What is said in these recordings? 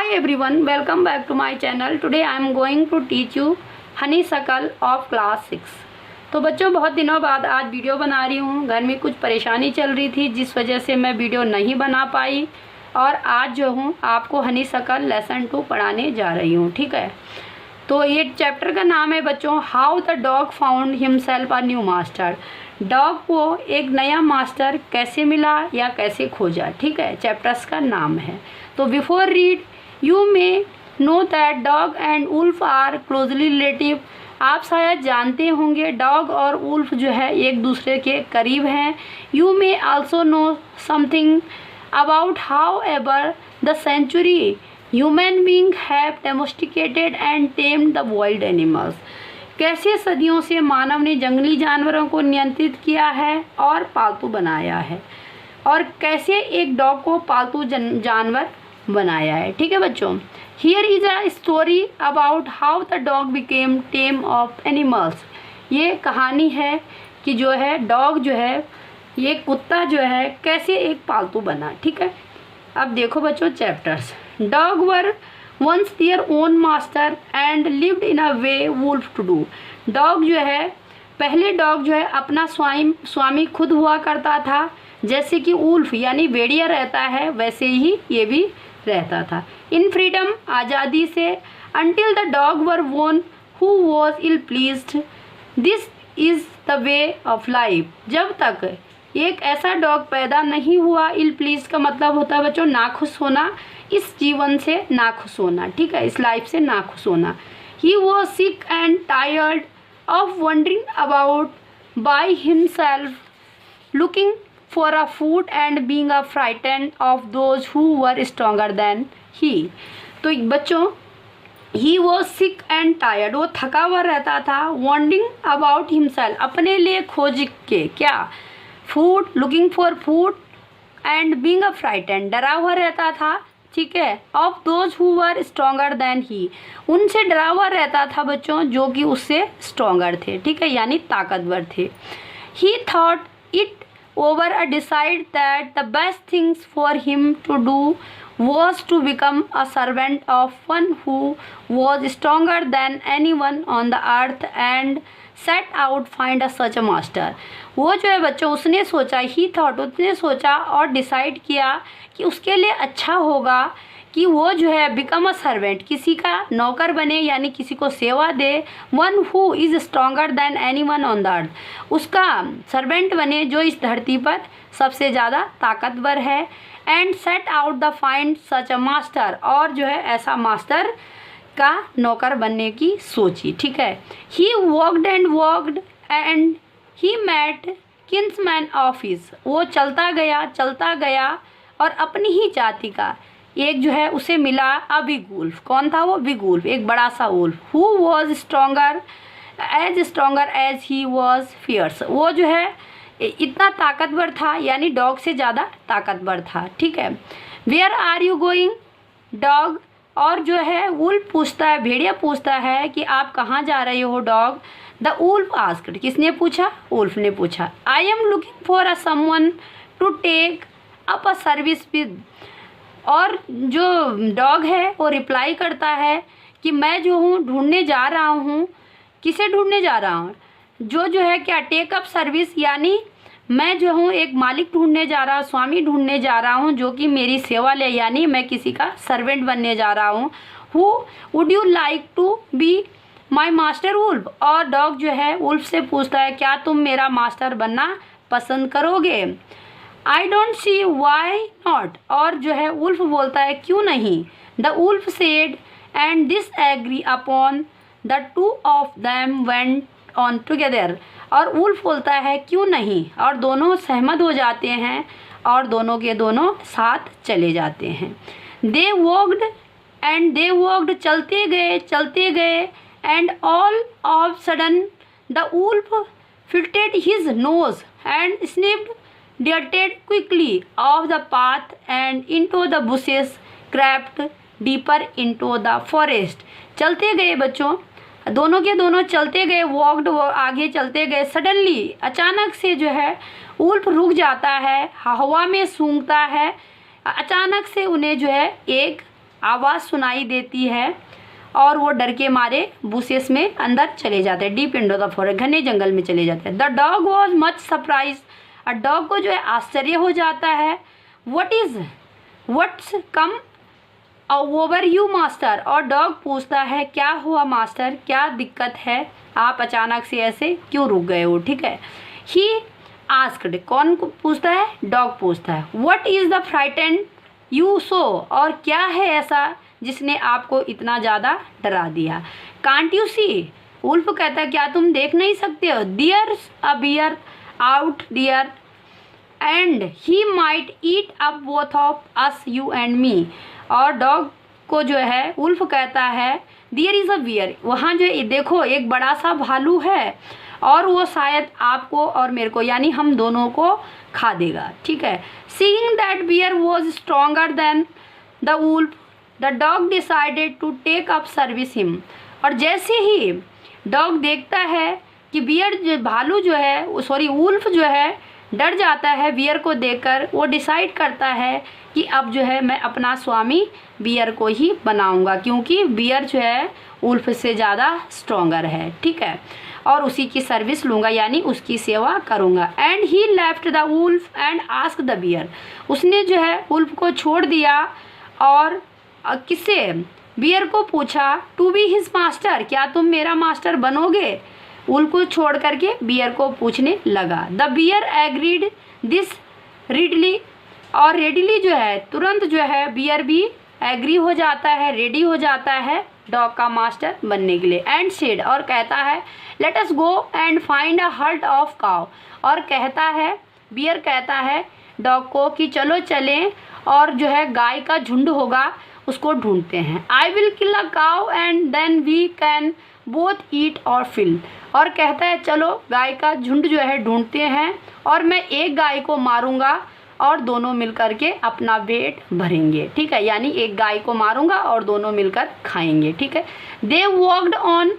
Hi everyone, welcome back to my channel. Today I am going to teach you honeysuckle of class 6. तो बच्चों बहुत दिनों बाद आज वीडियो बना रही हूँ। घर में कुछ परेशानी चल रही थी जिस वजह से मैं वीडियो नहीं बना पाई और आज जो हूँ आपको honeysuckle लेसन 2 पढ़ाने जा रही हूँ। ठीक है, तो ये चैप्टर का नाम है बच्चों how the dog found himself a new master. Dog को एक नया मास्टर कैसे मिला या कैसे खोजा। ठीक है, चैप्टर्स का नाम है। तो before read you may know that dog and wolf are closely relative. आप शायद जानते होंगे डॉग और वुल्फ जो है एक दूसरे के करीब हैं। You may also know something about how ever the century human being have domesticated and tamed the wild animals. कैसे सदियों से मानव ने जंगली जानवरों को नियंत्रित किया है और पालतू बनाया है, और कैसे एक डॉग को पालतू जानवर बनाया है। ठीक है बच्चों, here is a story about how the dog became time of animals. ये कहानी है कि जो है डॉग जो है ये कुत्ता जो है कैसे एक पालतू बना। ठीक है, अब देखो बच्चों chapters. Dog were once their own master and lived in a way wolf to do. Dog जो है पहले डॉग जो है अपना स्वामी खुद हुआ करता था, जैसे कि वुल्फ यानी भेड़िया रहता है वैसे ही ये भी रहता था। इन फ्रीडम आज़ादी से until the dog were born who was ill pleased. This is the way of life. जब तक एक ऐसा डॉग पैदा नहीं हुआ, इल प्लीज का मतलब होता है बच्चों नाखुश होना, इस जीवन से नाखुश होना। ठीक है, इस लाइफ से नाखुश होना। He was sick and tired of wondering about by himself, looking for a food and being frightened of those who were stronger than he। तो बच्चों he was sick and tired, वो थका हुआ रहता था। wandering about himself, अपने लिए खोज के क्या, food, looking for food and being frightened, डरा हुआ रहता था। ठीक है, of those who were stronger than he, उनसे डरा हुआ रहता था बच्चों जो कि उससे stronger थे। ठीक है, यानी ताकतवर थे। he thought it over a decide that the best things for him to do was to become a servant of one who was stronger than anyone on the earth and set out find a such a master। वो जो है बच्चों उसने सोचा, ही thought उसने सोचा और decide किया कि उसके लिए अच्छा होगा कि वो जो है बिकम अ सर्वेंट, किसी का नौकर बने यानी किसी को सेवा दे। One who is stronger than anyone on the earth, उसका सर्वेंट बने जो इस धरती पर सबसे ज़्यादा ताकतवर है। And set out the find such a master, और जो है ऐसा मास्टर का नौकर बनने की सोची। ठीक है, he walked and he met kinsman of his, वो चलता गया और अपनी ही जाति का एक जो है उसे मिला अ बिग वुल्फ। कौन था वो? बिग वुल्फ, एक बड़ा सा wolf. Who was stronger as he was fierce, वो जो है इतना ताकतवर था यानी डॉग से ज़्यादा ताकतवर था। ठीक है, where are you going dog, और जो है वुल्फ पूछता है, भेड़िया पूछता है कि आप कहाँ जा रहे हो डॉग। द वुल्फ आस्क्ड, किसने पूछा? वुल्फ ने पूछा। I am looking for a someone to take up a service with, और जो डॉग है वो रिप्लाई करता है कि मैं जो हूँ ढूंढने जा रहा हूँ। किसे ढूंढने जा रहा हूँ? जो है क्या, टेक अप सर्विस, यानी मैं जो हूँ एक मालिक ढूंढने जा रहा हूँ, स्वामी ढूंढने जा रहा हूँ जो कि मेरी सेवा ले, यानी मैं किसी का सर्वेंट बनने जा रहा हूँ। Who would you like to be my master wolf, और डॉग जो है वुल्फ से पूछता है क्या तुम मेरा मास्टर बनना पसंद करोगे। I don't see why not, और जो है वुल्फ बोलता है क्यों नहीं। The wolf said and this agree upon the two of them went on together, और वुल्फ बोलता है क्यों नहीं, और दोनों सहमत हो जाते हैं और दोनों के दोनों साथ चले जाते हैं। दे वॉक्ड चलते गए and all of sudden the wolf फिल्टेड his nose and sniffed darted quickly off the path and into the bushes, crept deeper into the forest। चलते गए बच्चों, दोनों के दोनों चलते गए, वॉक्ड, वो आगे चलते गए। सडनली अचानक से जो है वुल्फ रुक जाता है, हवा में सूंघता है। अचानक से उन्हें जो है एक आवाज़ सुनाई देती है और वो डर के मारे बुशेस में अंदर चले जाते हैं, डीप इनटू द फॉरेस्ट, घने जंगल में चले जाते हैं। The dog was much surprise, और डॉग को जो है आश्चर्य हो जाता है। What's come over you master, और डॉग पूछता है क्या हुआ मास्टर, क्या दिक्कत है, आप अचानक से ऐसे क्यों रुक गए हो। ठीक है, ही आस्क्ड, कौन पूछता है, डॉग पूछता है। What is the frightened you so, और क्या है ऐसा जिसने आपको इतना ज़्यादा डरा दिया। कांट यू सी, वुल्फ कहता है क्या तुम देख नहीं सकते हो। There's a bear out there and he might eat up both of us you and me, और डॉग को जो है वुल्फ कहता है देयर इज़ अ बियर, वहाँ जो देखो एक बड़ा सा भालू है और वो शायद आपको और मेरे को यानी हम दोनों को खा देगा। ठीक है, seeing that bear was stronger than the wolf the dog decided to take up service him, और जैसे ही डॉग देखता है कि बियर भालू जो है वुल्फ जो है डर जाता है बियर को देखकर, वो डिसाइड करता है कि अब जो है मैं अपना स्वामी बियर को ही बनाऊंगा, क्योंकि बियर जो है वुल्फ से ज़्यादा स्ट्रॉन्गर है। ठीक है, और उसी की सर्विस लूँगा यानी उसकी सेवा करूँगा। And he left the wolf and ask the bear, उसने जो है वुल्फ को छोड़ दिया और किससे, बियर को पूछा टू बी हिज मास्टर, क्या तुम मेरा मास्टर बनोगे। वुल्फ को छोड़ करके बियर को पूछने लगा। The bear agreed this readily, और रेडीली जो है तुरंत जो है बियर भी एग्री हो जाता है, रेडी हो जाता है डॉग का मास्टर बनने के लिए। एंड सेड, और कहता है let us go and find a herd of cow, और कहता है बियर कहता है डॉग को कि चलो चलें और जो है गाय का झुंड होगा उसको ढूंढते हैं। I will kill a cow and then we can both eat और फिल, और कहता है चलो गाय का झुंड जो है ढूंढते हैं और मैं एक गाय को मारूंगा और दोनों मिलकर के अपना पेट भरेंगे। ठीक है, यानी एक गाय को मारूंगा और दोनों मिलकर खाएंगे। ठीक है, they walked on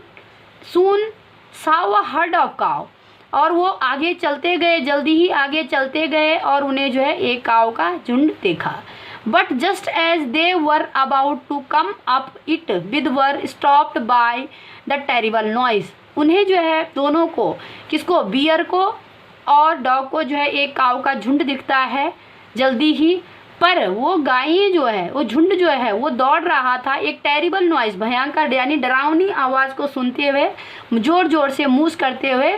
soon saw a herd of cow, और वो आगे चलते गए, जल्दी ही आगे चलते गए और उन्हें जो है एक काऊ का झुंड देखा। But just as they were about to come up it with were stopped by the terrible noise, उन्हें जो है दोनों को, किसको, बियर को और डॉग को जो है एक काऊ का झुंड दिखता है जल्दी ही, पर वो गायें जो है वो झुंड जो है वो दौड़ रहा था एक टेरिबल नॉइस, भयंकर यानी डरावनी आवाज़ को सुनते हुए, जोर जोर से मूस करते हुए,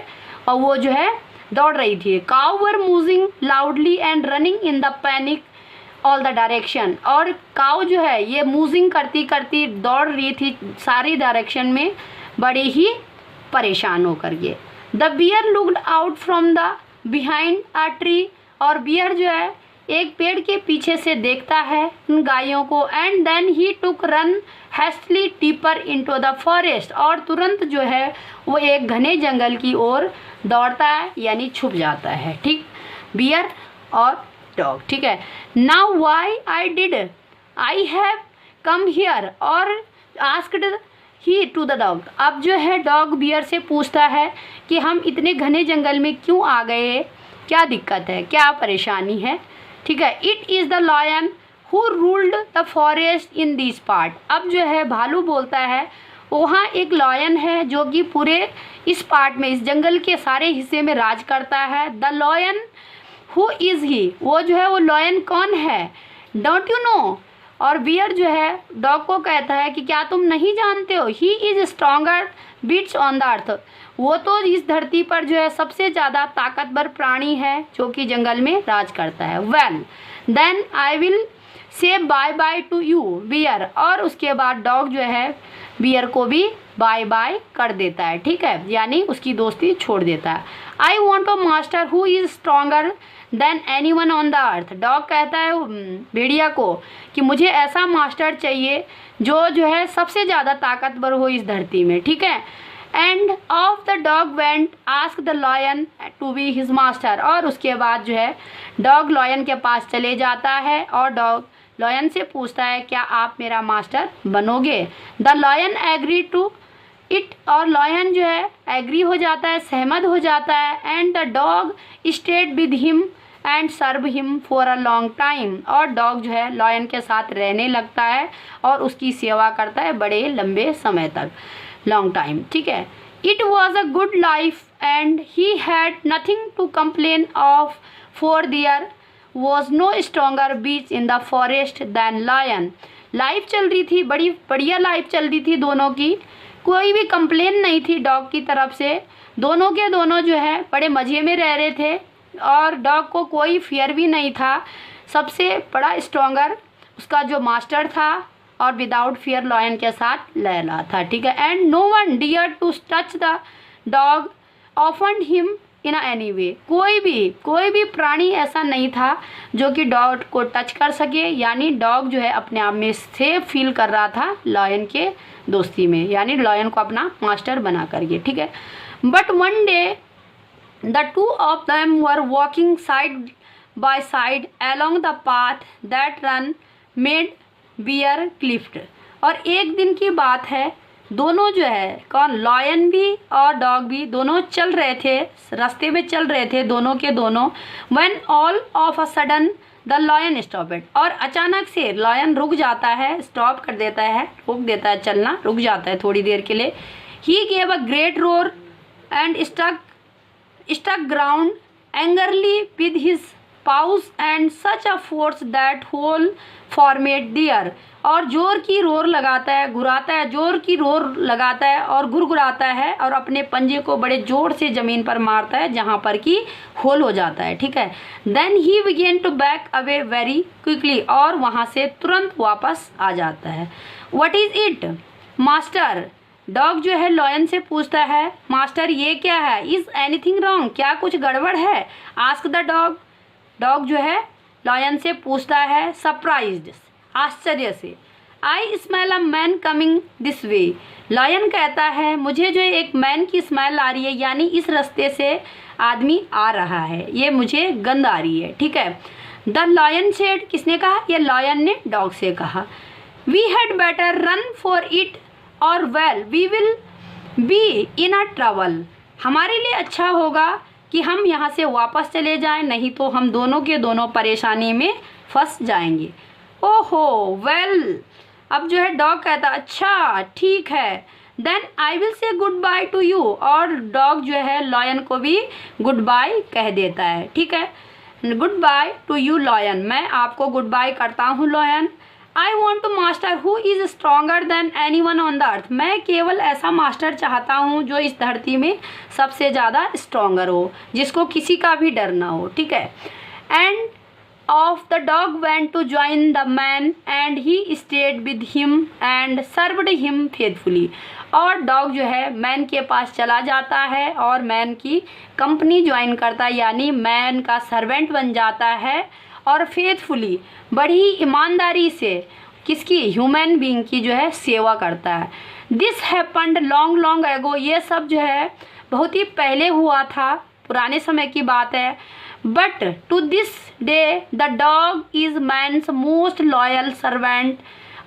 और वो जो है दौड़ रही थी। Cow were moving loudly and running in the panic all the direction, और काऊ जो है ये मूविंग करती करती दौड़ रही थी सारी डायरेक्शन में बड़े ही परेशान होकर के। The bear looked out from the behind a tree, और बियर जो है एक पेड़ के पीछे से देखता है उन गायों को। And then he took ran hastily deeper into the forest, और तुरंत जो है वो एक घने जंगल की ओर दौड़ता है यानी छुप जाता है। ठीक, बियर और डॉग। ठीक है, now why I did I have come here और asked he to the dog, अब जो है डॉग बियर से पूछता है कि हम इतने घने जंगल में क्यों आ गए, क्या दिक्कत है, क्या परेशानी है। ठीक है, it is the lion who ruled the forest in this part, अब जो है भालू बोलता है वहाँ एक लॉयन है जो कि पूरे इस पार्ट में, इस जंगल के सारे हिस्से में राज करता है। द लॉयन हु इज़ ही, वो जो है वो लॉयन कौन है, डोंट यू नो, और बियर जो है डॉग को कहता है कि क्या तुम नहीं जानते हो, he is stronger beats on the earth, वो तो इस धरती पर जो है सबसे ज़्यादा ताकतवर प्राणी है जो कि जंगल में राज करता है। Well then I will say bye bye to you bear, और उसके बाद डॉग जो है बियर को भी बाय बाय कर देता है। ठीक है, यानी उसकी दोस्ती छोड़ देता है। I want a master who is stronger than anyone on the earth, dog कहता है भेड़िया को कि मुझे ऐसा मास्टर चाहिए जो है सबसे ज़्यादा ताकतवर हो इस धरती में। ठीक है, and of the dog went ask the lion to be his master, और उसके बाद जो है डॉग लॉयन के पास चले जाता है और डॉग लॉयन से पूछता है क्या आप मेरा मास्टर बनोगे। The lion agree to it, और लॉयन जो है एग्री हो जाता है, सहमत हो जाता है। And the dog stayed with him and serve him for a long time, और डॉग जो है लॉयन के साथ रहने लगता है और उसकी सेवा करता है बड़े लंबे समय तक, लॉन्ग टाइम, ठीक है। It was a good life and he had nothing to complain of, for there was no stronger beach in the forest than lion. Life चल रही थी, बड़ी बढ़िया लाइफ चल रही थी दोनों की, कोई भी कंप्लेन नहीं थी डॉग की तरफ से, दोनों के दोनों जो है बड़े मज़े में रह रहे थे और डॉग को कोई फियर भी नहीं था। सबसे बड़ा स्ट्रोंगर उसका जो मास्टर था और विदाउट फियर लॉयन के साथ रह रहा था, ठीक है। And no one dear to touch the dog offend him in any way, कोई भी प्राणी ऐसा नहीं था जो कि डॉग को टच कर सके, यानी डॉग जो है अपने आप में सेफ फील कर रहा था लॉयन के दोस्ती में, यानी लॉयन को अपना मास्टर बना करके, ठीक है। But one day the two of them were walking side by side along the path that ran made bear cliff, और एक दिन की बात है, दोनों जो है कौन, लॉयन भी और डॉग भी दोनों चल रहे थे, रास्ते में चल रहे थे दोनों के दोनों। When all of a sudden the lion stopped, और अचानक से लॉयन रुक जाता है, स्टॉप कर देता है, रोक देता है चलना, रुक जाता है थोड़ी देर के लिए। He gave a great roar and struck ground angrily with his paws and such a force that hole formed there, और जोर की रोर लगाता है, घुराता है, जोर की रोर लगाता है और घुरघुराता है और अपने पंजे को बड़े जोर से ज़मीन पर मारता है जहाँ पर कि होल हो जाता है, ठीक है। Then he began to back away very quickly, और वहाँ से तुरंत वापस आ जाता है। What is it master, dog जो है लॉयन से पूछता है, मास्टर ये क्या है, इज़ एनीथिंग रॉन्ग, क्या कुछ गड़बड़ है, आस्क द डॉग, डॉग जो है लॉयन से पूछता है सरप्राइज्ड, आश्चर्य से। I smell a man coming this way, lion कहता है मुझे जो एक मैन की स्मेल आ रही है, यानी इस रास्ते से आदमी आ रहा है, ये मुझे गंध आ रही है, ठीक है। द लॉयन सेड, किसने कहा, ये लॉयन ने डॉग से कहा। We had better run for it or well we will be in a trouble, हमारे लिए अच्छा होगा कि हम यहाँ से वापस चले जाएं, नहीं तो हम दोनों के दोनों परेशानी में फंस जाएंगे। ओहो वेल, अब जो है डॉग कहता अच्छा ठीक है, then I will say good bye to you, और डॉग जो है लॉयन को भी गुड बाय कह देता है, ठीक है। Good bye to you lion, मैं आपको गुड बाय करता हूँ lion. I want to master who is stronger than anyone on the earth, मैं केवल ऐसा मास्टर चाहता हूँ जो इस धरती में सबसे ज़्यादा स्ट्रॉन्गर हो, जिसको किसी का भी डर ना हो, ठीक है। And of the dog went to join the man and he stayed with him and served him faithfully, और डॉग जो है मैन के पास चला जाता है और मैन की कंपनी ज्वाइन करता है, यानी मैन का सर्वेंट बन जाता है और फेथफुली बड़ी ईमानदारी से किसकी, ह्यूमन बीइंग की जो है सेवा करता है। This happened long long ago, ये सब जो है बहुत ही पहले हुआ था, पुराने समय की बात है। But to this day the dog is man's most loyal servant,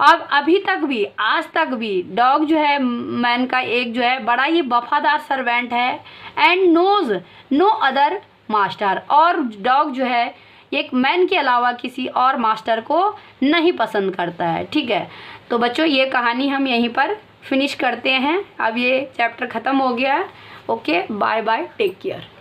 अब अभी तक भी, आज तक भी डॉग जो है मैन का एक जो है बड़ा ही वफादार सर्वेंट है। And knows no other master, और डॉग जो है एक मैन के अलावा किसी और मास्टर को नहीं पसंद करता है, ठीक है। तो बच्चों ये कहानी हम यहीं पर फिनिश करते हैं, अब ये चैप्टर ख़त्म हो गया है। Okay, bye bye, take care.